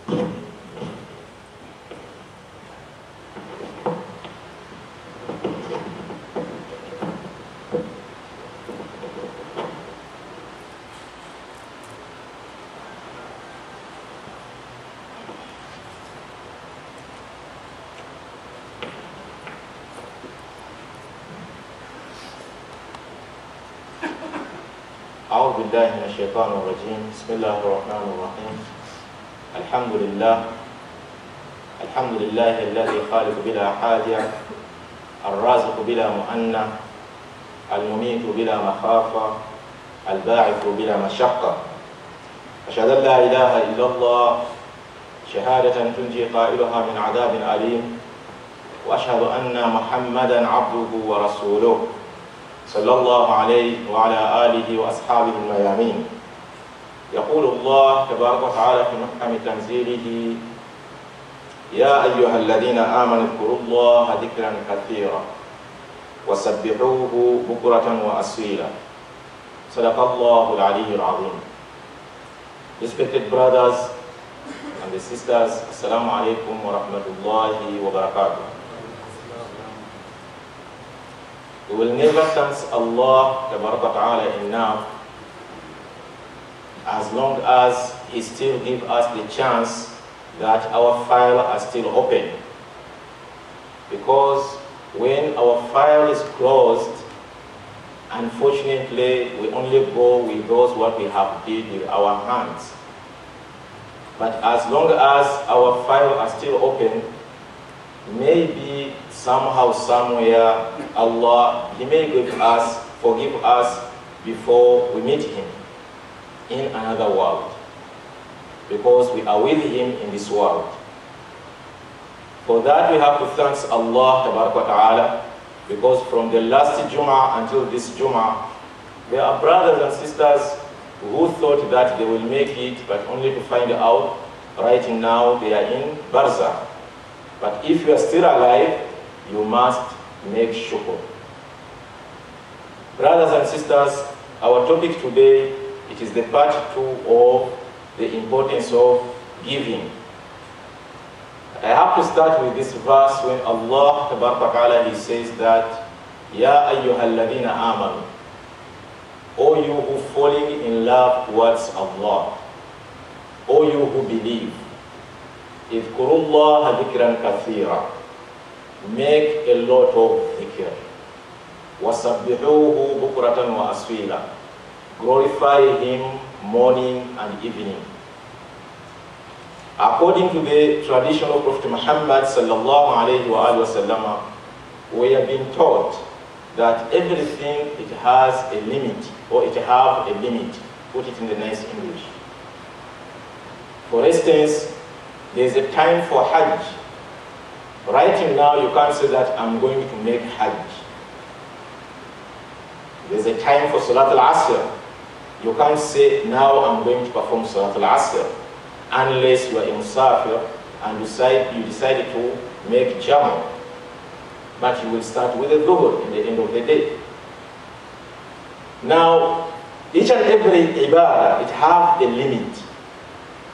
أعوذ بالله من الشيطان الرجيم. بسم الله الرحمن الرحيم. الحمد لله الذي خالق بلا حاجة، الرازق بلا مؤنة، المميت بلا مخافة، الباعث بلا مشقة. أشهد أن لا إله إلا الله شهادة تنجي قائلها من عذاب أليم، وأشهد أن محمدا عبده ورسوله صلى الله عليه وعلى آله وأصحابه الميامين. يقول الله تبارك وتعالى في محكم تنزيله: يا أيها الذين آمنوا اذكروا الله ذكرا كثيرا وسبحوه بكرة وأصيلا. صدق الله العلي العظيم. Respected brothers and the sisters, Assalamu alaikum wa rahmatullahi wa barakatuh. We will never thank Allah Ta'ala enough as long as He still gives us the chance that our file is still open. Because when our file is closed, unfortunately, we only go with those what we have did with our hands. But as long as our file is still open, maybe somehow, somewhere, Allah, He may forgive us before we meet Him in another world, because we are with Him in this world. For that we have to thank Allah Ta'ala, because from the last Jum'ah until this Jum'ah, there are brothers and sisters who thought that they will make it, but only to find out right now they are in Barzakh. But if you are still alive, you must make shukr. Brothers and sisters, our topic today, it is the part 2 of the importance of giving. I have to start with this verse when Allah Ta'ala, He says that, Ya ayyuhalladhina amanu, O you who falling in love towards Allah, O you who believe, idhkurullaha dhikran kathira, make a lot of dhikr. وَسَبِّحُوهُ بُكْرَةً وَأَصِيلًا, glorify Him morning and evening. According to the tradition of Prophet Muhammad sallallahu alayhi wa sallam, we have been taught that everything, it has a limit, or it have a limit. Put it in the nice English. For instance, there is a time for Hajj. Right now, you can't say that I'm going to make Hajj. There's a time for Salat al-Asr. You can't say, now I'm going to perform Salat al-Asr, unless you are in Musafir and you decide to make Jama. But you will start with a Dhuhr in the end of the day. Now, each and every ibadah, it has a limit.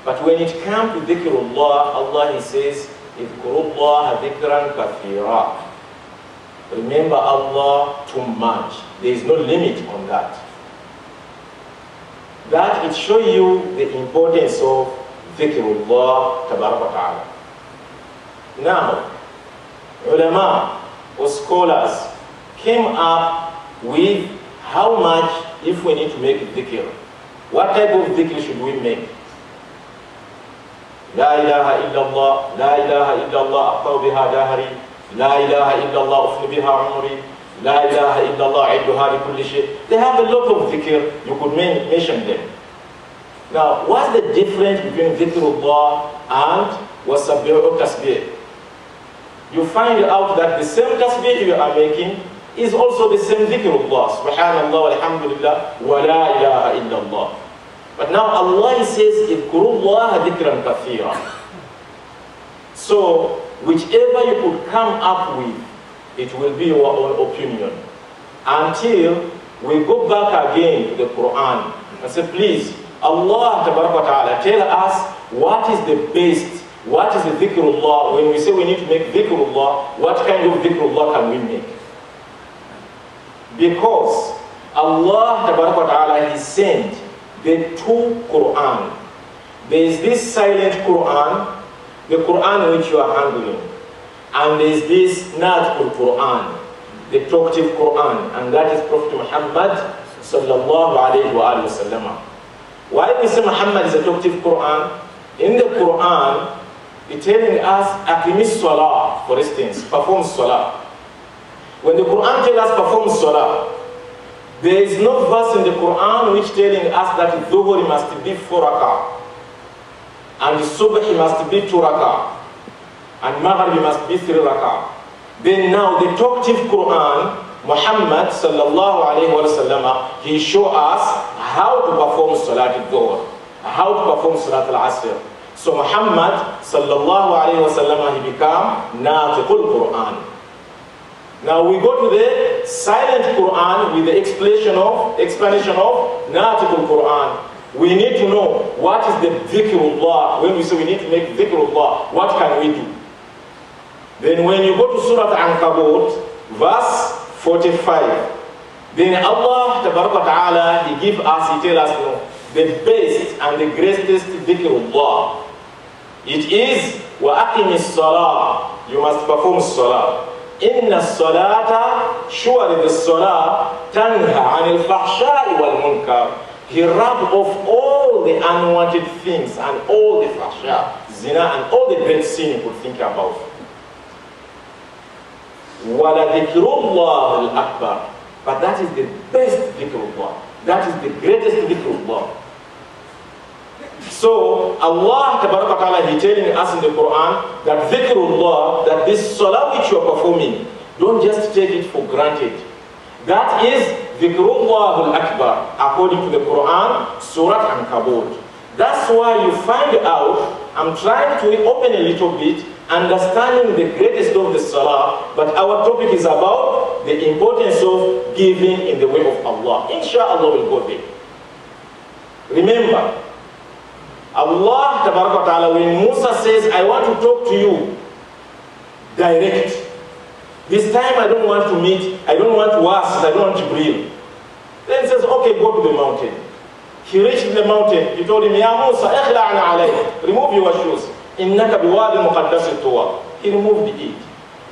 But when it comes to dhikrullah, Allah, He says, idhkurullaha dhikran kathira. Remember Allah too much. There is no limit on that. That it shows you the importance of dhikrullah tabaraka ta'ala. Now, ulama or scholars came up with how much if we need to make dhikr. What type of dhikr should we make? La ilaha illallah, la ilaha illallah aqtaw biha dahri, la ilaha illallah ufni biha umri, la ilaha illallah idduha li kulli shay. They have a lot of dhikr, you could mention them. Now, what's the difference between dhikrullah and wasabbi'u tasbih? You find out that the same tasbih you are making is also the same dhikrullah. Subhanallah, alhamdulillah, wa la ilaha illallah. But now Allah says, idhkurullaha dhikran kathira. So, whichever you could come up with, it will be your own opinion. Until we go back again to the Quran and say, please, Allah Ta'ala tell us what is the best, what is the dhikrullah. When we say we need to make dhikrullah, what kind of dhikrullah can we make? Because Allah Ta'ala, He sent the two Quran. There is this silent Quran, the Quran which you are handling, and there is this Natqul Quran, the talkative Quran, and that is Prophet Muhammad sallallahu alayhi wa sallam. Why we say Muhammad is a talkative Quran? In the Quran, it's telling us Aqimis Salah, for instance, perform Salah. When the Quran tells us perform Salah, there is no verse in the Quran which telling us that Dhuhr must be 4 rakah, and the Subh must be 2 rakah, and Maghrib must be 3 rakah. Then now the talkative Quran, Muhammad sallallahu alayhi wa sallam, he show us how to perform Salat al-Dhuhr, how to perform Salat al-Asr. So Muhammad sallallahu alayhi wa sallam, he became Natiqul Quran. Now we go to the silent Quran with the explanation of Natiqul Quran. We need to know what is the dhikrullah. When we say we need to make dhikrullah, what can we do? Then when you go to Surah Al-Ankabut, verse 45, then Allah Ta'ala, He give us, He tell us, you know, the best and the greatest dhikrullah. It is وَأَقِمِ الصَّلَاةِ. You must perform salah. Inna salata, surely the salah, tanha anil fahsha'i wal munkar. He rubbed off all the unwanted things and all the fahsha, zina, and all the great sin you could think about. Wala dhikrullah al-akbar. But that is the best dhikrullah. That is the greatest dhikrullah. So Allah Ta'ala, He telling us in the Quran that dhikrullah, that this salah which you are performing, don't just take it for granted. That is dhikrullah al-akbar, according to the Quran, Surah Ankabut. That's why you find out, I'm trying to open a little bit, understanding the greatest of the salah, but our topic is about the importance of giving in the way of Allah. Inshallah we'll go there. Remember, Allah Ta'ala, when Musa says, I want to talk to you direct, this time I don't want to meet, I don't want to ask, I don't want to breathe. Then he says, okay, go to the mountain. He reached the mountain, he told him, Ya Musa, ikhla'na alayk, remove your shoes. Innaka biwadi muqaddas tuwa. He removed it.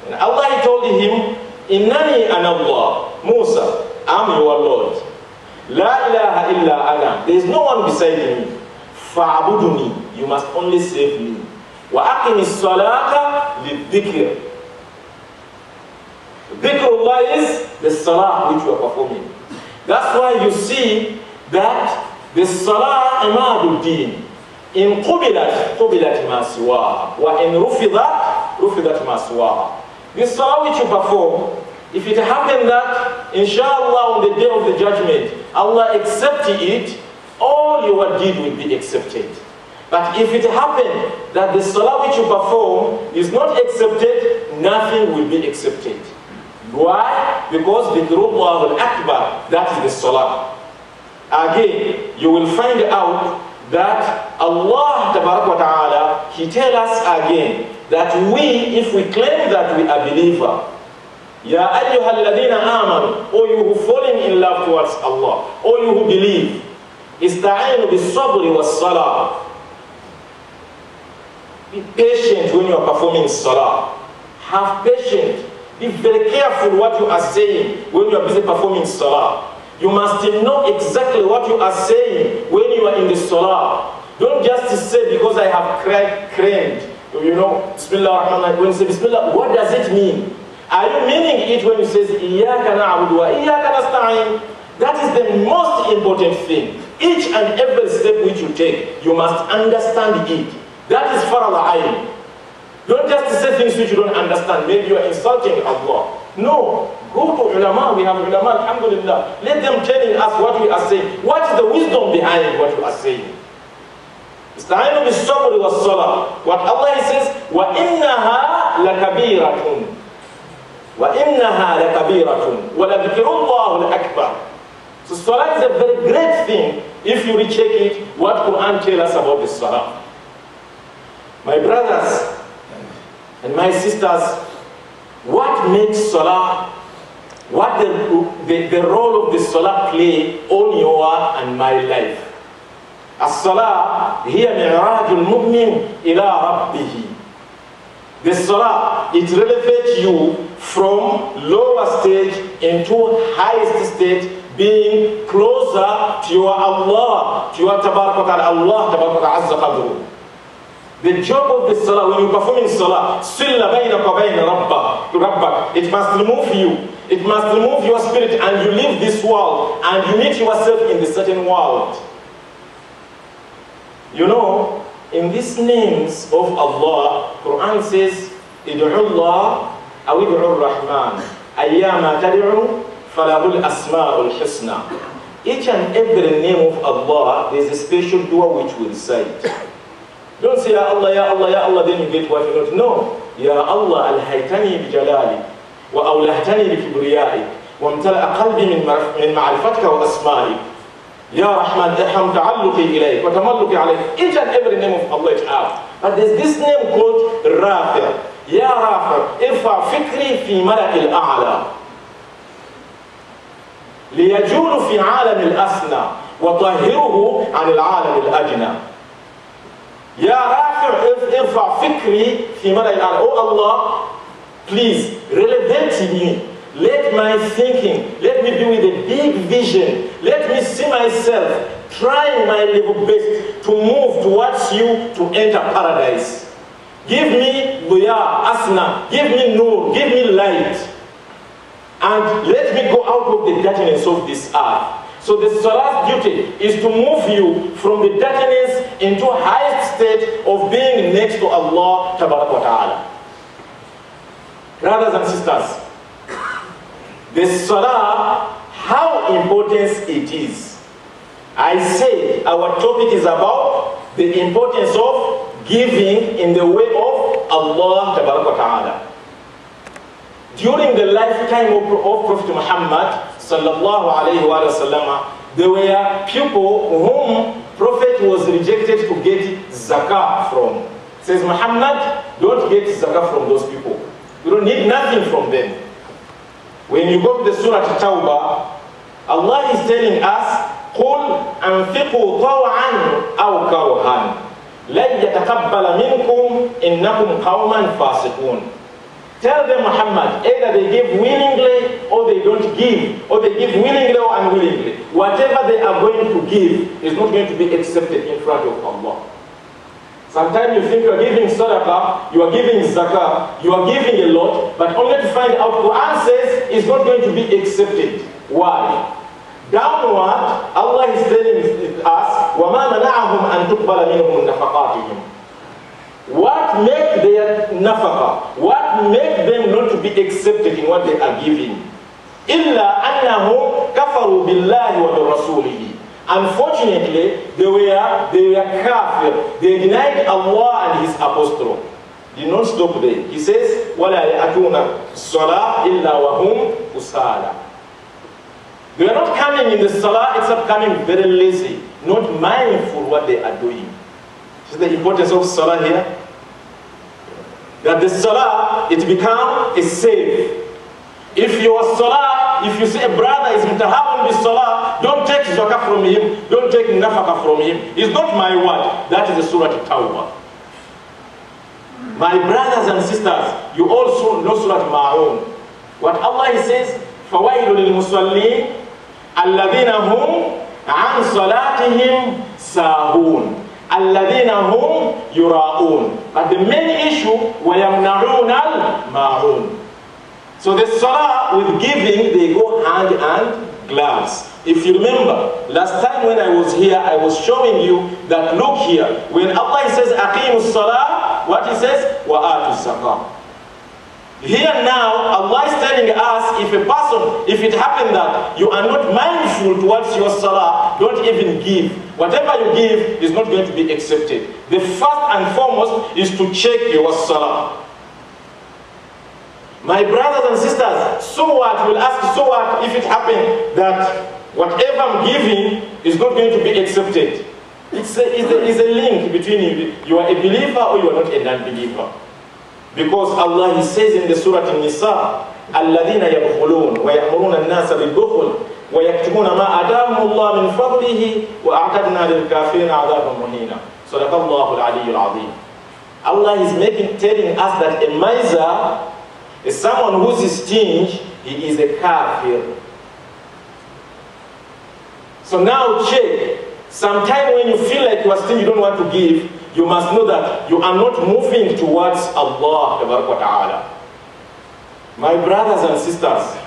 And Allah, He told him, Innani ana Allah. Musa, I'm your Lord. La ilaha illa ana. There is no one beside me. Fa'abuduni. You must only save me. Wa aqimi salata lidhikr. Dhikrullah is the salah which you are performing. That's why you see that the salah imadul deen. In qubilat ma siwaha, wa in rufidat ma siwaha. This salah which you perform, if it happened that, inshallah, on the day of the judgment, Allah accepted it, all your deed will be accepted. But if it happened that the salah which you perform is not accepted, nothing will be accepted. Why? Because dhikrullah al-akbar, that is the salah. Again, you will find out that Allah Ta'ala, He tells us again that we, if we claim that we are believer, Ya ayyuhalladhina amanu, or you who falling in love towards Allah, or you who believe, ista'inu bis-sabri was-salah. Be patient when you are performing salah. Have patience. Be very careful what you are saying when you are busy performing salah. You must know exactly what you are saying when you are in the salah. Don't just say because I have cramed, you know, Bismillah ar-Rahman. When you say Bismillah, what does it mean? Are you meaning it when you say Iyyaka na'budu wa iyyaka nasta'in? That is the most important thing. Each and every step which you take, you must understand it. That is farad ayn. Don't just say things which you don't understand. Maybe you are insulting Allah. No. Go to ulama. We have ulama, alhamdulillah. Let them telling us what we are saying. What is the wisdom behind what you are saying? Ista'inu bis-sabri was-salah. What Allah says, وَإِنَّهَا لَكَبِيرَةٌ وَإِنَّهَا لَكَبِيرَةٌ وَلَذِكْرُ اللَّهِ الْأَكْبَرُ. So salah is a very great thing if you recheck it, what Quran tells us about the salah. My brothers and my sisters, what makes salah, what the role of the salah play on your and my life? As-salah hiya mi'rajul mu'min ila rabbih. The salah, it elevates you from lower stage into highest stage, being closer to your Allah, to your Tabarak wa Ta'ala, Allah Tabarak wa Azza Qadru. The job of the salah, when you perform in salah, silla baynaka wa bayna rabbak, it must remove you. It must remove your spirit, and you leave this world and you meet yourself in the certain world. You know, in these names of Allah, Quran says, Id'u Allah aw id'u Rahman, ayyama tad'u falahul asma'ul husna. Each and every name of Allah, there is a special dua which we recite. Don't say, Ya Allah, Ya Allah, Ya Allah, then you get what you want. No. Ya Allah, alhaytani bi jalali, wa awlahtani bi kibriyai, wa amtala'a qalbi min ma'rifatika wa asma'i. Ya Rahman, irham ta'alluqi ilayk, wa tamalluqi alayk. Each and every name of Allah is out. But there's this name called Rafi'. Ya Rafi', irfa fikri fi mala'il a'la. ليجول في عالم الأسنى وطهره عن العالم الأجنى. Ya Rafi', irfa fikri fi mala'il a'la. Oh Allah, please relevate me. Let my thinking, let me be with a big vision. Let me see myself trying my level best to move towards you to enter paradise. Give me Buya, Asna, give me Nur, give me light. And let me go out of the darkness of this earth. So the salah's duty is to move you from the darkness into highest state of being next to Allah Tabarak wa Ta'ala. Brothers and sisters, the salah, how important it is. I say our topic is about the importance of giving in the way of Allah Tabarak wa Ta'ala. During the lifetime of Prophet Muhammad sallallahu alayhi wa sallam, there were people whom Prophet was rejected to get zakah from. Says Muhammad, don't get zakah from those people. You don't need nothing from them. When you go to the Surah Tawbah, Allah is telling us, قُلْ أَنْفِقُوا طَوْعًا أَوْ كَرْهًا لَنْ يَتَقَبَّلَ مِنْكُمْ إِنَّكُمْ قَوْمًا فَاسِقُونَ. Tell them, Muhammad, either they give willingly or they don't give, or they give willingly or unwillingly. Whatever they are going to give is not going to be accepted in front of Allah. Sometimes you think you are giving sadaqah, you are giving zakah, you are giving a lot, but only to find out Quran says it's not going to be accepted. Why? Downward, Allah is telling us, وَمَا مَنَعَهُمْ أَن تُقْبَلَ مِنْهُمْ نَفَقَاتِهِمْ. What make their nafaqah, what make them not to be accepted in what they are giving? إِلَّا أَنَّهُمْ كَفَرُوا بِاللَّهِ وَبِرَسُولِهِ. Unfortunately, they were kafir. They denied Allah and His apostle. Did not stop there. He says, وَلَا يَأْتُونَ الصَّلَاةَ إِلَّا وَهُمْ كُسَالَى. They are not coming in the salah except coming very lazy, not mindful what they are doing. See the importance of salah here? That the salah, it becomes a safe. If your salah, if you say a brother is mutahawan with salah, don't take zakah from him, don't take nafaqah from him. It's not my word. That is the Surah Tawbah. My brothers and sisters, you also know Surah Ma'un. What Allah says, فَوَيْلُ لِلْمُصَلِّينَ الَّذِينَ هُمْ عَنْ صَلَاتِهِمْ سَاهُونَ الَّذِينَ هُمْ يُرَاءُونَ. But the main issue, وَيَمْنَعُونَ الْمَاعُونَ. So the salah with giving, they go hand and gloves. If you remember, last time when I was here, I was showing you that look here, when Allah says, أَقِيمُ الصَّلَاةِ, what He says? وَآتُوا الزَّكَاةِ. Here now, Allah is telling us, if a person, if it happened that you are not mindful towards your salah, don't even give. Whatever you give is not going to be accepted. The first and foremost is to check your salah. My brothers and sisters, so what? We'll ask, so what if it happened that whatever I'm giving is not going to be accepted. It's a link between you are a believer or you are not a non-believer. Because Allah, He says in the Surah An-Nisa, الَّذِينَ يَبْخُلُونَ وَيَأْمُرُونَ النَّاسَ بِالْبُخْلِ وَيَكْتُمُونَ مَا آتَاهُمُ اللَّهُ مِنْ فَضْلِهِ وَأَعْتَدْنَا لِلْكَافِرِينَ عَذَابًا مُهِينًا. صدق الله العلي العظيم. Allah is telling us that a miser is someone who is stingy, he is a kafir. So now check. Sometime when you feel like you are stingy, you don't want to give, you must know that you are not moving towards Allah Ta'ala. My brothers and sisters,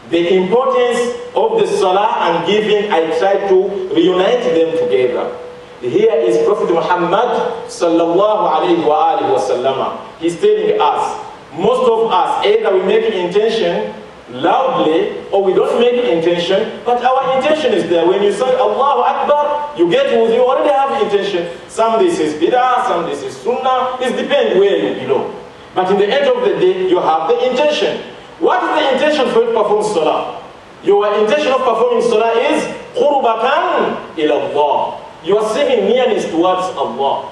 the importance of the salah and giving, I try to reunite them together. Here is Prophet Muhammad sallallahu alayhi wa alihi wa sallama. He's telling us, most of us, either we make intention loudly or we don't make intention, but our intention is there. When you say Allahu Akbar, you get with you already have intention. Some this is bid'ah, some this is sunnah. It depends where you belong. But in the end of the day, you have the intention. What is the intention for you to perform salah? Your intention of performing salah is qurbatan ila Allah. You are seeking nearness towards Allah.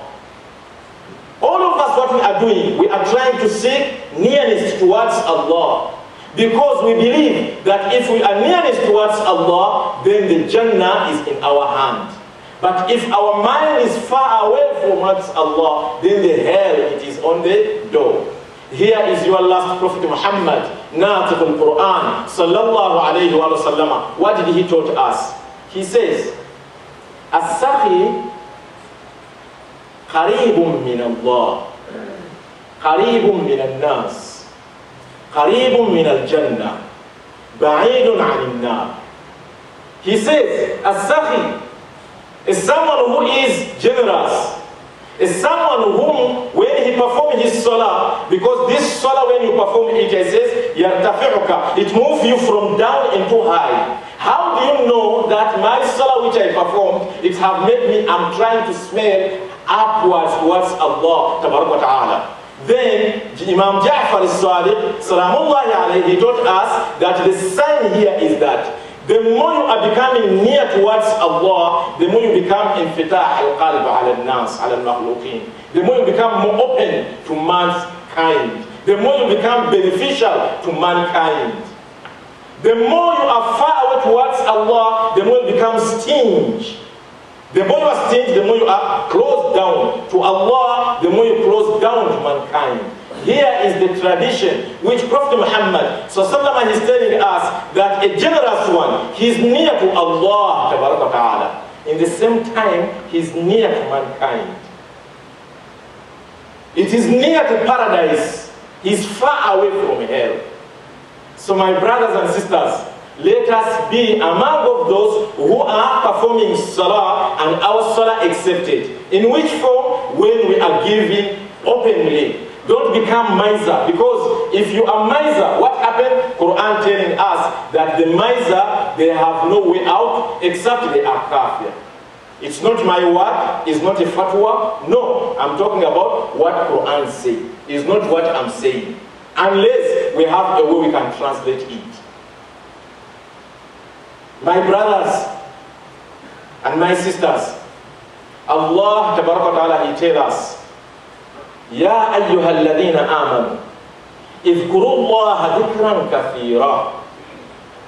All of us, what we are doing, we are trying to seek nearness towards Allah. Because we believe that if we are nearness towards Allah, then the Jannah is in our hand. But if our mind is far away from Allah, then the hell, it is on the door. Here is your last Prophet Muhammad, Natiq al-Quran, sallallahu alayhi wa sallam. What did he taught us? He says, As-sakhi qaribun min Allah, qaribun min al-nas, qaribun min al-jannah, ba'idun 'anil nar. He says, As-sakhi is someone who is generous, is someone whom, when he performs his salah, because this salah, when you perform it, it says, yartafi'uka, it moves you from down into high. How do you know that my salah which I performed, it have made me, I'm trying to smell upwards towards Allah, tabaraka ta'ala. Then Imam Ja'far al-Sadiq, salamullahi alayhi, he taught us that the sign here is that the more you are becoming near towards Allah, the more you become infitah al-qalb ala-nas, ala-al-makhluqin. The more you become more open to mankind. The more you become beneficial to mankind. The more you are far away towards Allah, the more you become stingy. The more you are stingy, the more you are closed down to Allah, the more you close down to mankind. Here is the tradition which Prophet Muhammad sallallahu is telling us that a generous one, he is near to Allah ta'ala. In the same time, he is near to mankind. It is near to paradise. He is far away from hell. So my brothers and sisters, let us be among of those who are performing salah and our salah accepted. In which form? When we are giving openly. Don't become miser, because if you are miser, what happened? Quran telling us that the miser, they have no way out except they are kafir. It's not my word, it's not a fatwa. No, I'm talking about what Quran says. It's not what I'm saying. Unless we have a way we can translate it. My brothers and my sisters, Allah Tabaraka Ta'ala, He tells us, يا أيها الذين آمنوا اذكروا الله ذكرا كثيرا.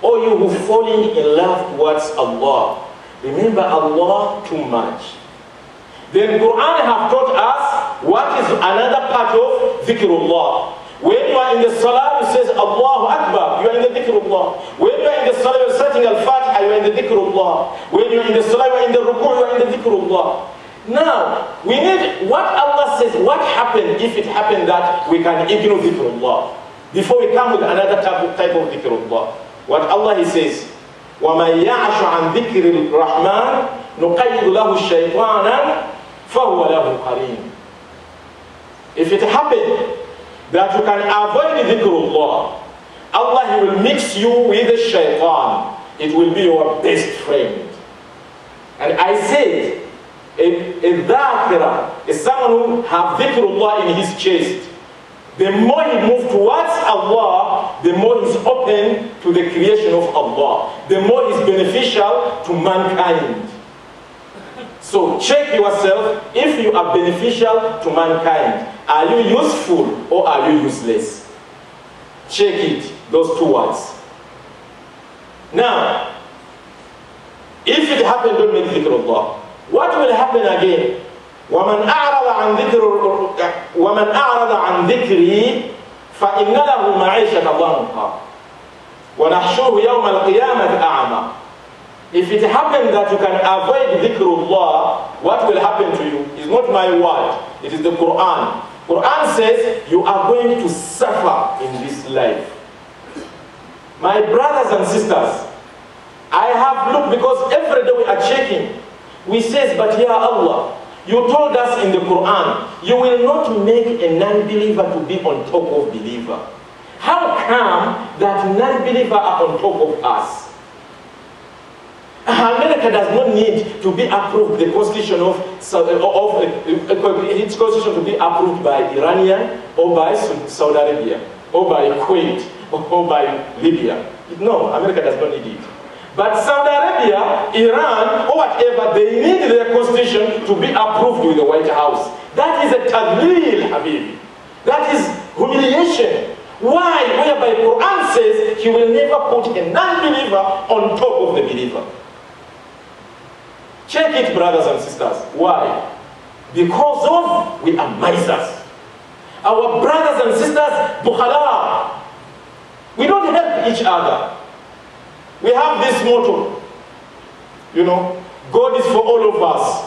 O you who falling in love towards Allah, remember Allah too much. Then Quran have taught us what is another part of dhikrullah. When you are in the salah, you say Allahu Akbar, you are in the dhikrullah. When you are in the salah, you are reciting Al-Fatiha, you are in the dhikrullah. When you are in the salah, you are in the ruku', you are in the dhikrullah. Now, we need what Allah says, what happened if it happened that we can ignore dhikrullah. Before we come with another type of dhikrullah. What Allah He says, وَمَنْ يَعْشُ عَنْ ذِكْرِ الرَّحْمَنِ نُقَيِّضْ لَهُ الشَّيْطَانًا فَهُوَ لَهُ قَرِينٌ. If it happened that you can avoid dhikrullah, Allah He will mix you with the shaitan. It will be your best friend. And I said, a dhakira is someone who have dhikrullah in his chest. The more he moves towards Allah, the more he's open to the creation of Allah, the more he's beneficial to mankind. So check yourself if you are beneficial to mankind. Are you useful or are you useless? Check it, those two words. Now, if it happened, don't make dhikr Allah. What will happen again? وَمَنْ أَعْرَضَ عَنْ ذِكْرِي فَإِنَّ لَهُ مَعِيشَةَ ضَنْكًا وَنَحْشُرُهُ يَوْمَ الْقِيَامَةِ أَعْمَى. If it happened that you can avoid dhikrullah, what will happen to you? It's not my word, it is the Quran. Quran says you are going to suffer in this life. My brothers and sisters, I have looked, because every day we are checking. We say, but Ya Allah, you told us in the Quran, you will not make a non-believer to be on top of believer. How come that non-believer are on top of us? America does not need to be approved, the constitution of its constitution to be approved by Iranian or by Saudi Arabia or by Kuwait or by Libya. No, America does not need it. But Saudi Arabia, Iran, or whatever, they need their constitution to be approved with the White House. That is a tadlil, Habibi. That is humiliation. Why? Whereby Quran says he will never put a non-believer on top of the believer. Check it, brothers and sisters. Why? Because of we are misers. Our brothers and sisters, bukhala. We don't help each other. We have this motto, you know, God is for all of us,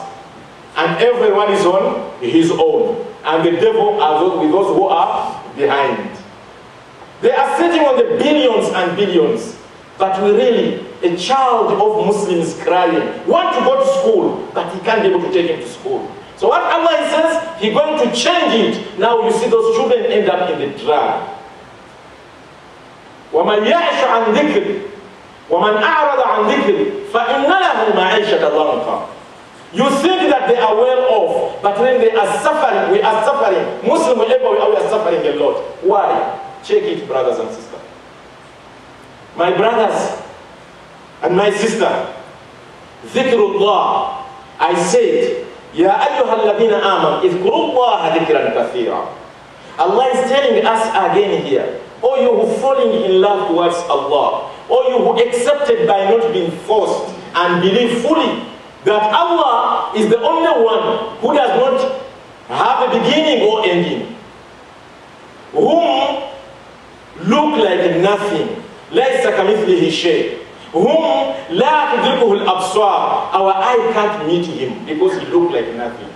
and everyone is on his own, and the devil are with those who are behind. They are sitting on the billions and billions, but we really, a child of Muslims crying, want to go to school, but he can't be able to take him to school. So what Allah says, He's going to change it. Now you see those children end up in the drug. وَمَنْ يَعْشُ عَنْ ذِكْرِ وَمَنْ أَعْرَضَ عَنْ ذِكْرِ فَإِنَّ لَهُ مَعِيشَةَ ضَنْكًا. You think that they are well off, but when they are suffering, we are suffering. Muslim, wherever we are suffering a lot. Why? Check it, brothers and sisters. My brothers and my sister, dhikrullah, I said, Ya ayyuhal ladhina amanu, idhkurullaha dhikran kathira. Allah is telling us again here, O you who falling in love towards Allah, or you who accepted by not being forced and believe fully that Allah is the only one who does not have a beginning or ending, whom look like nothing, لَيْسَ كَمِثْلِهِ شَيْءٍ, whom لَا تُدْرِكُهُ الْأَبْصَارِ, our eye can't meet him because he looked like nothing.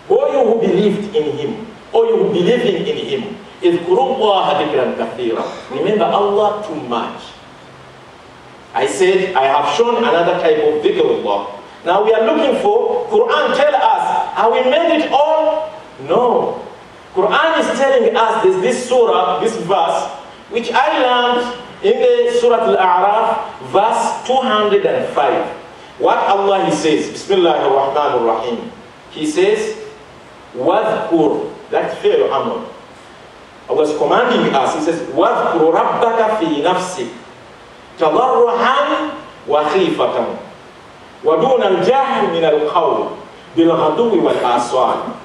Or you who believed in him, or you who believing in him, remember Allah too much. I said I have shown another type of dhikrullah. Now we are looking for Quran. Tell us, have we made it all? No. Quran is telling us this surah, this verse, which I learned in the Surah Al-A'raf, verse 205. What Allah He says, Bismillahir Rahmanir Rahim. He says, Wadhkur, that's fair amr. Allah is commanding us. He says, وَاذْكُرُ رَبَّكَ فِي نَفْسِكَ تَضَرُّعًا وَخِيفَةً وَدُونَ الْجَهْرِ مِنَ الْقَوْلِ بِالْغَدُوِّ وَالْآصَالِ.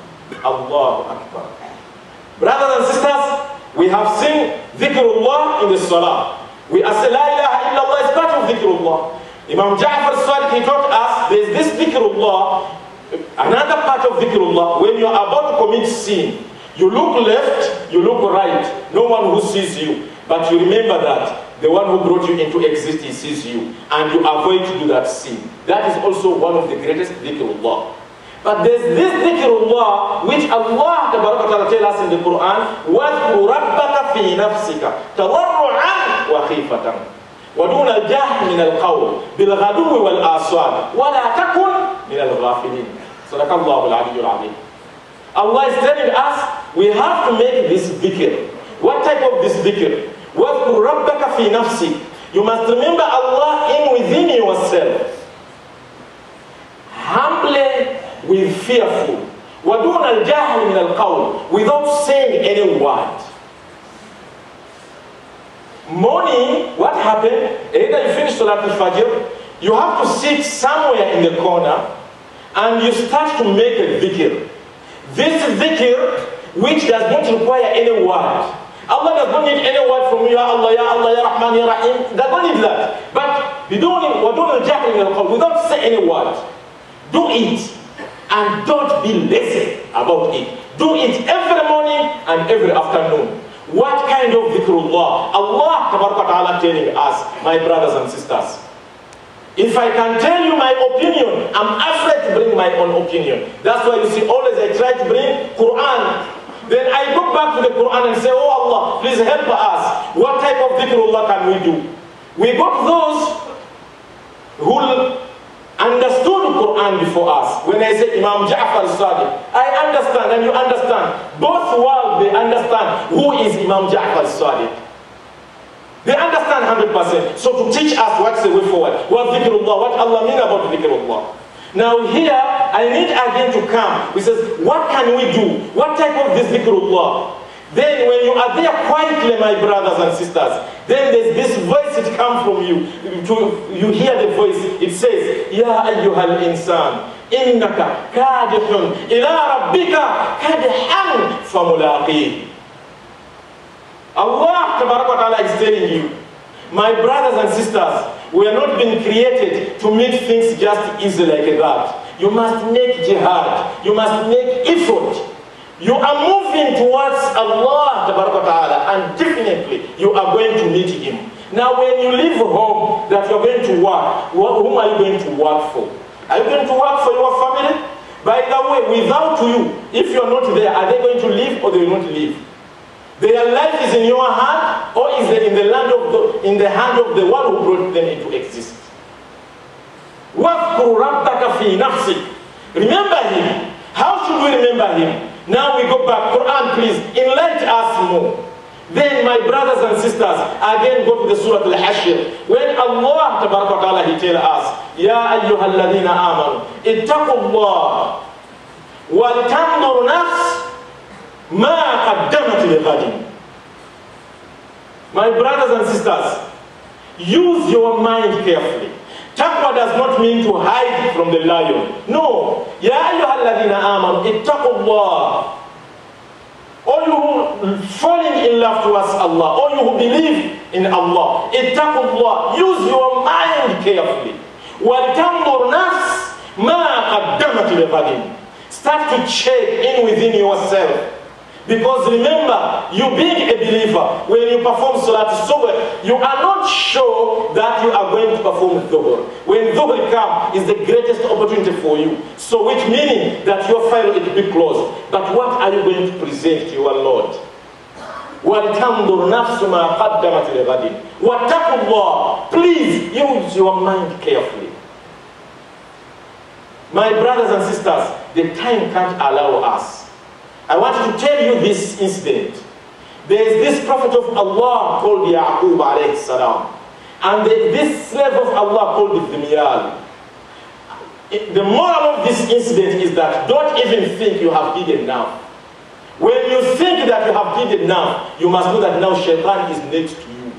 Allahu Akbar. Brothers and sisters, we have seen dhikrullah in the salah. We are saying, La ilaha illallah is part of dhikrullah. Imam Ja'far as-Sadiq, he taught us, there is this dhikrullah, another part of dhikrullah, when you are about to commit sin. You look left, you look right, no one who sees you. But you remember that the one who brought you into existence sees you, and you avoid to do that sin. That is also one of the greatest dhikrullah. But there's this dhikrullah which Allah tells us in the Quran, وَاذْكُرْ رَبَّكَ فِي نَفْسِكَ تَضَرُّعًا وَخِيفَةً وَدُونَ الْجَهْرِ مِنَ الْقَوْلِ بِالْغَدُوِّ وَالْآصَالِ وَلَا تَكُنْ مِنَ الْغَافِلِينَ. صدق الله العلي العظيم. Allah is telling us we have to make this dhikr. What type of this dhikr? وَاذْكُرْ رَبَّكَ فِي نَفْسِكَ. You must remember Allah in within yourself. Humbly with fearful. وَدُونَ الْجَهْلِ مِنَ الْقَوْلِ, without saying any word. Morning, what happened? Either you finish Salat al-Fajr, you have to sit somewhere in the corner and you start to make a dhikr. This dhikr, which does not require any word. Allah does not need any word from you, Ya Allah, Ya Allah, Ya Rahman, Ya Rahim. Does not need that. But we don't say any word. Do it. And don't be lazy about it. Do it every morning and every afternoon. What kind of dhikrullah? Allah Ta'ala telling us, my brothers and sisters. If I can tell you my opinion, I'm afraid to bring my own opinion. That's why you see always I try to bring Quran. Then I go back to the Quran and say, oh Allah, please help us. What type of dhikrullah can we do? We got those who understood the Quran before us. When I say Imam Ja'far al-Sadiq, I understand and you understand. Both worlds, they understand who is Imam Ja'far al-Sadiq. They understand 100%. So to teach us what's the way forward, what dhikrullah, what Allah mean about dhikrullah. Now here, I need again to come. He says, what can we do? What type of this dhikrullah? Then when you are there quietly, my brothers and sisters, then there's this voice that comes from you. You hear the voice. It says, Ya ayyuhal insan, innaka kadihun ila rabbika kadihan famulaqih. Allah Ta'ala is telling you, my brothers and sisters, we are not being created to make things just easy like that. You must make jihad. You must make effort. You are moving towards Allah Ta'ala, and definitely you are going to meet Him. Now when you leave home that you are going to work, whom are you going to work for? Are you going to work for your family? By the way, without you, if you are not there, are they going to leave or they will not leave? Their life is in your hand, or is it in the hand of the one who brought them into existence? Remember Him. How should we remember Him? Now we go back. Quran, please enlighten us more. Then, my brothers and sisters, again go to the Surah Al-Hashr. When Allah Ta'ala, He tells us, Ya ayyuhal ladhina amanu, ittaqullah, walitandur nafs, ma qaddamat lighadin. My brothers and sisters, use your mind carefully. Taqwa does not mean to hide from the lion. No. Ya ayyuhal ladhina amanu, ittaqullah. All you who falling in love towards Allah, all you who believe in Allah, ittaqullah. Use your mind carefully. وَلْتَنْظُرْ نَفْسٍ مَا قَدَّمَتْ لِغَدٍ. Start to check in within yourself. Because remember, you being a believer, when you perform Salat al-Subh, you are not sure that you are going to perform Dhuhr. When Dhuhr comes, is the greatest opportunity for you. So which meaning that your file will be closed. But what are you going to present to your Lord? وَلْتَنْظُرْ نَفْسُ مَا قَدَّمَتْ لِغَدٍ. وَاتَّقُوا اللَّهَ. Please use your mind carefully. My brothers and sisters, the time can't allow us. I want to tell you this incident. There is this prophet of Allah called Yaqub alayhi salam. And this slave of Allah called Dhimyal. The moral of this incident is that don't even think you have did enough. When you think that you have did enough, you must know that now Shaitan is next to you.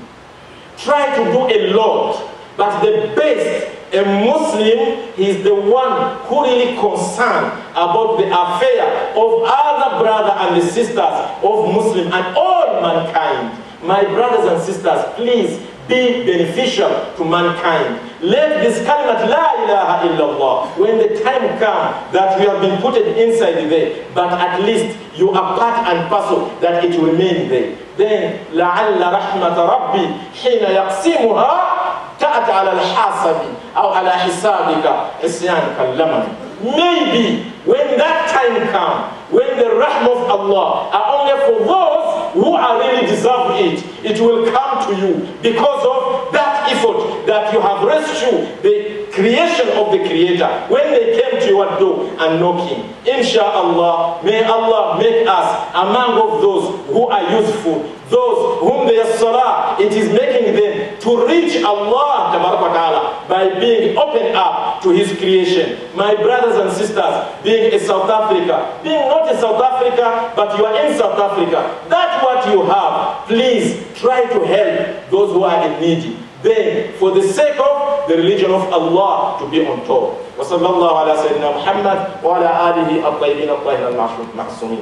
Try to do a lot, but the best, a Muslim, he is the one who really concerned about the affair of other brothers and the sisters of Muslim and all mankind. My brothers and sisters, please be beneficial to mankind. Let this kalimat la ilaha illallah, when the time comes that we have been put inside there, but at least you are part and parcel that it will remain there. Then لَعَلَّ رَحْمَةَ رَبِّي حِينَ يَقْسِمُهَا تَأْتَ عَلَى الْحَاسَبِ أو على حسابك عصيانك اللمن. Maybe when that time comes, when the rahmah of Allah are only for those who are really deserve it, it will come to you because of that effort that you have rescued the creation of the Creator when they came to your door and knocking. Insha'Allah, may Allah make us among of those who are useful, those whom their salah, it is making them to reach Allah Ta'ala by being open up to His creation. My brothers and sisters, being in South Africa, being not in South Africa, but you are in South Africa, that's what you have. Please try to help those who are in need. Then, for the sake of the religion of Allah to be on top. وصلى الله على سيدنا محمد وعلى آله الطيبين الطاهرين المعصومين.